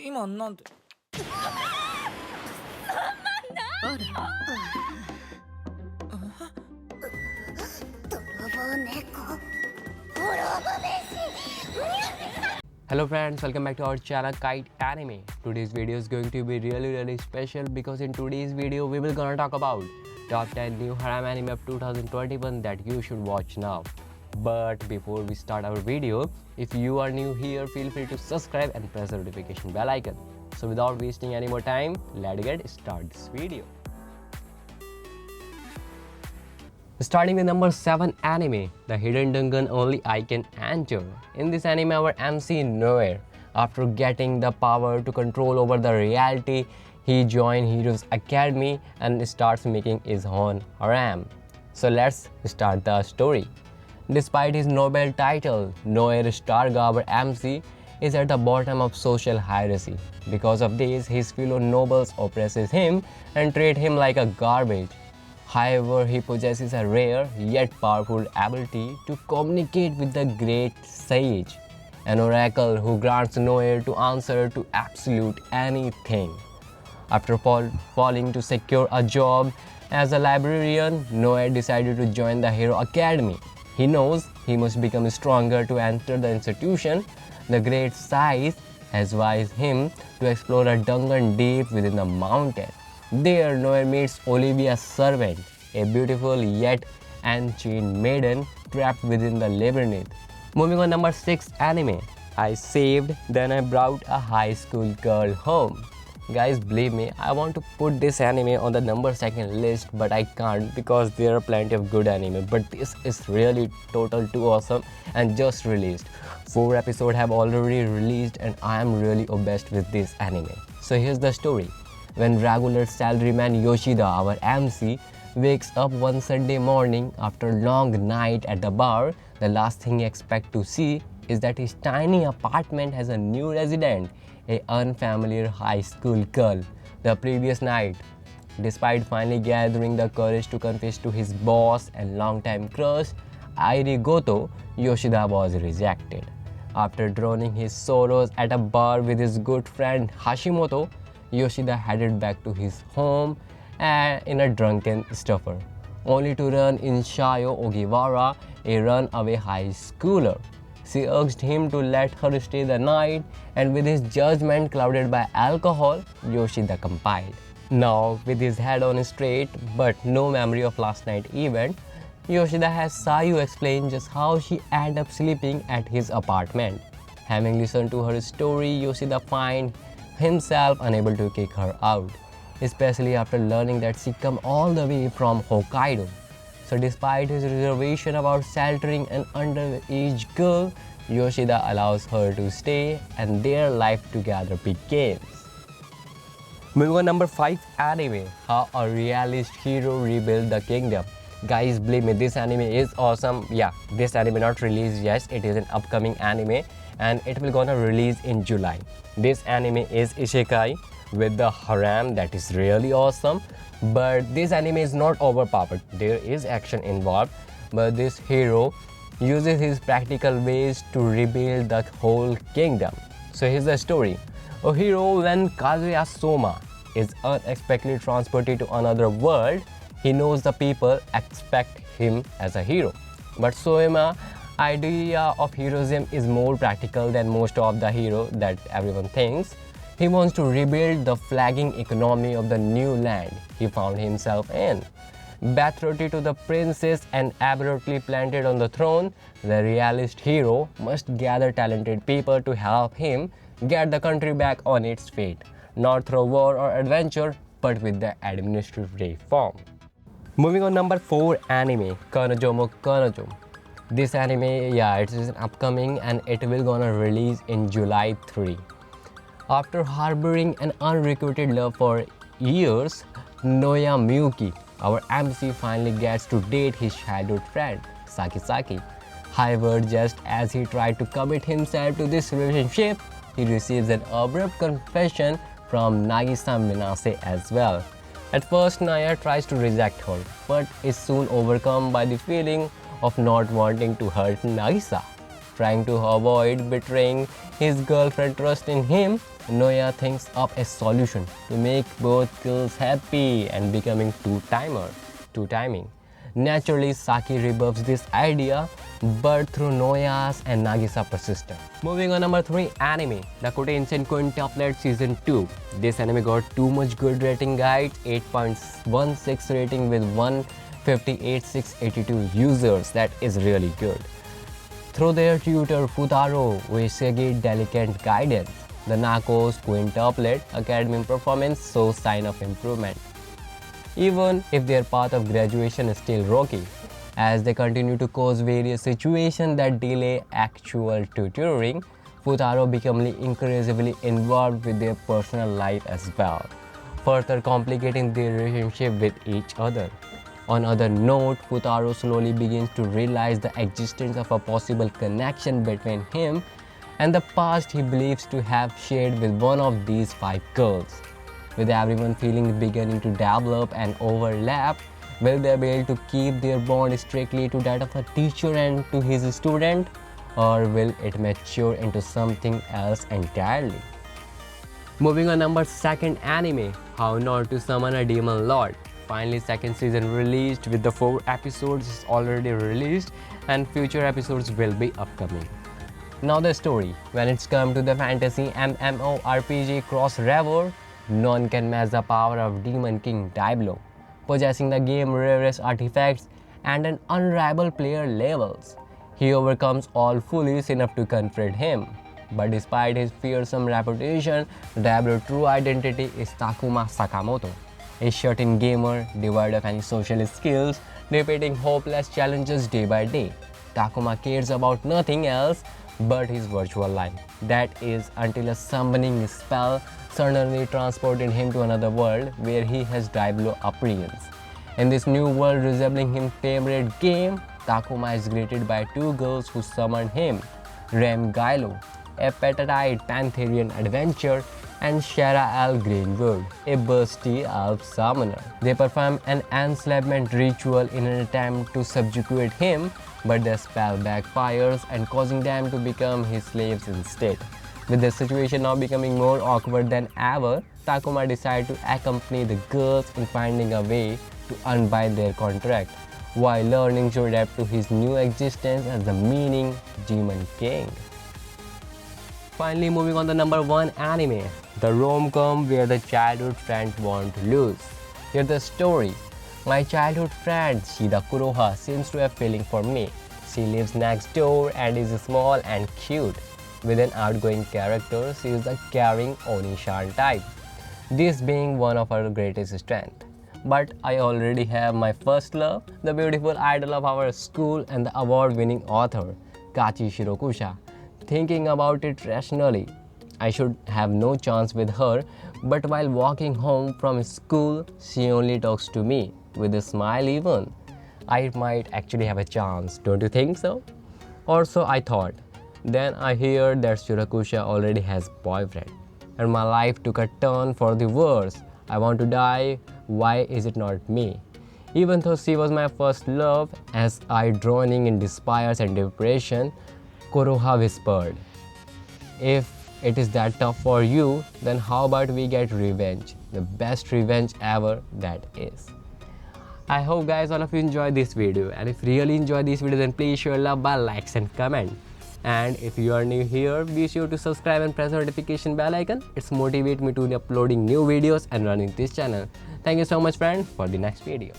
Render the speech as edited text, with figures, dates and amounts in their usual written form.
今なんてHello friends, welcome back to our channel Kite Anime. Today's video is going to be really special because in today's video we will gonna talk about top 10 new harem anime of 2021 that you should watch now. But before we start our video, if you are new here, feel free to subscribe and press the notification bell icon. So without wasting any more time, let's get started this video. Starting with number 7 anime, The Hidden Dungeon Only I Can Enter. In this anime, our MC Noir, after getting the power to control over the reality, he joined Heroes Academy and starts making his own harem. So let's start the story. Despite his Nobel title, Noir Starga, our MC, is at the bottom of social hierarchy. Because of this, his fellow nobles oppresses him and treat him like a garbage. However, he possesses a rare yet powerful ability to communicate with the great sage, an oracle who grants Noir to answer to absolute anything. After falling to secure a job as a librarian, Noir decided to join the Hero Academy. He knows he must become stronger to enter the institution. The great sage advises him to explore a dungeon deep within the mountain. There, Noir meets Olivia's servant, a beautiful yet unchained maiden trapped within the labyrinth. Moving on, number 6 anime. I saved, then I brought a high school girl home. Guys, believe me, I want to put this anime on the number 2nd list, but I can't because there are plenty of good anime. But this is really total too awesome and just released. 4 episodes have already released and I am really obsessed with this anime. So here's the story. When regular salaryman Yoshida, our MC, wakes up one Sunday morning after a long night at the bar, the last thing he expects to see is that his tiny apartment has a new resident, an unfamiliar high school girl. The previous night, despite finally gathering the courage to confess to his boss and longtime crush, Airi Goto, Yoshida was rejected. After drowning his sorrows at a bar with his good friend Hashimoto, Yoshida headed back to his home in a drunken stupor, only to run into Shayo Ogiwara, a runaway high schooler. She urged him to let her stay the night, and with his judgment clouded by alcohol, Yoshida complied. Now, with his head on straight but no memory of last night's event, Yoshida has Sayu explain just how she ended up sleeping at his apartment. Having listened to her story, Yoshida finds himself unable to kick her out, especially after learning that she come all the way from Hokkaido. So despite his reservation about sheltering an underage girl, Yoshida allows her to stay and their life together begins. Moving on, number 5 anime, How a Realist Hero Rebuilt the Kingdom. Guys, believe me, this anime is awesome. Yeah, this anime not released yet, it is an upcoming anime and it will gonna release in July. This anime is isekai with the harem that is really awesome, but this anime is not overpowered. There is action involved, but this hero uses his practical ways to rebuild the whole kingdom. So here's the story. A hero, when Kazuya Soma is unexpectedly transported to another world, he knows the people expect him as a hero. But Soema's idea of heroism is more practical than most of the hero that everyone thinks. He wants to rebuild the flagging economy of the new land he found himself in. Betrothed to the princess and abruptly planted on the throne, the realist hero must gather talented people to help him get the country back on its feet, not through war or adventure, but with the administrative reform. Moving on, number 4 anime, Kanojo Kanojo. This anime, it is upcoming and it will gonna release in July 3. After harboring an unrequited love for years, Noya Miyuki, our MC, finally gets to date his childhood friend, Saki. However, just as he tried to commit himself to this relationship, he receives an abrupt confession from Nagisa Minase as well. At first, Naya tries to reject her, but is soon overcome by the feeling of not wanting to hurt Nagisa. trying to avoid betraying his girlfriend's trust in him, Noya thinks up a solution to make both girls happy and becoming two-timing. Naturally, Saki rebuffs this idea, but through Noya's and Nagisa persistence. Moving on, number 3 anime, Dakota Insane Quintuplet Season 2. This anime got too much good rating, guys. 8.16 rating with 158,682 users. That is really good. Through their tutor Futaro Uesagi delicate guidance, the Narcos Quintuplet academic performance shows sign of improvement. Even if their path of graduation is still rocky, as they continue to cause various situations that delay actual tutoring, Futaro becomes increasingly involved with their personal life as well, further complicating their relationship with each other. On other note, Futaro slowly begins to realize the existence of a possible connection between him and the past he believes to have shared with one of these 5 girls. With everyone feeling beginning to develop and overlap, will they be able to keep their bond strictly to that of a teacher and to his student, or will it mature into something else entirely? Moving on, number 2 anime, How Not to Summon a Demon Lord. Finally, 2nd season released with the 4 episodes is already released and future episodes will be upcoming. Now the story. When it's come to the fantasy MMORPG Cross Revo, none can match the power of Demon King Diablo, possessing the game's rarest artifacts and an unrivaled player levels. He overcomes all foolish enough to confront him. But despite his fearsome reputation, Diablo's true identity is Takuma Sakamoto, a shut-in gamer devoid of any social skills, repeating hopeless challenges day by day. Takuma cares about nothing else but his virtual life. That is until a summoning spell suddenly transported him to another world where he has Diablo appearance. In this new world resembling his favorite game, Takuma is greeted by 2 girls who summoned him, Rem Gailo, a petite Pantherian adventurer, and Shara Al Greenwood, a bursty elf summoner. They perform an enslavement ritual in an attempt to subjugate him, but the spell backfires and causing them to become his slaves instead. With the situation now becoming more awkward than ever, Takuma decides to accompany the girls in finding a way to unbind their contract, while learning to adapt to his new existence as the meaning Demon King. Finally, moving on to number 1 anime, the rom-com where the childhood friend won't lose. Here's the story. My childhood friend Shida Kuroha seems to have feeling for me. She lives next door and is small and cute. With an outgoing character, she is the caring Oni-chan type, this being one of her greatest strengths. But I already have my first love, the beautiful idol of our school and the award-winning author, Kachi Shirokusha. Thinking about it rationally, I should have no chance with her, but while walking home from school, she only talks to me, with a smile even. I might actually have a chance, don't you think so? Or so I thought. Then I hear that Shirakusha already has boyfriend, and my life took a turn for the worse. I want to die, why is it not me? Even though she was my first love, as I drowning in despair and depression, Kuroha whispered, if it is that tough for you, then how about we get revenge? The best revenge ever, that is. I hope guys all of you enjoyed this video, and if you really enjoyed this video then please share love by likes and comment. And if you are new here, be sure to subscribe and press the notification bell icon. It's motivate me to uploading new videos and running this channel. Thank you so much friend for the next video.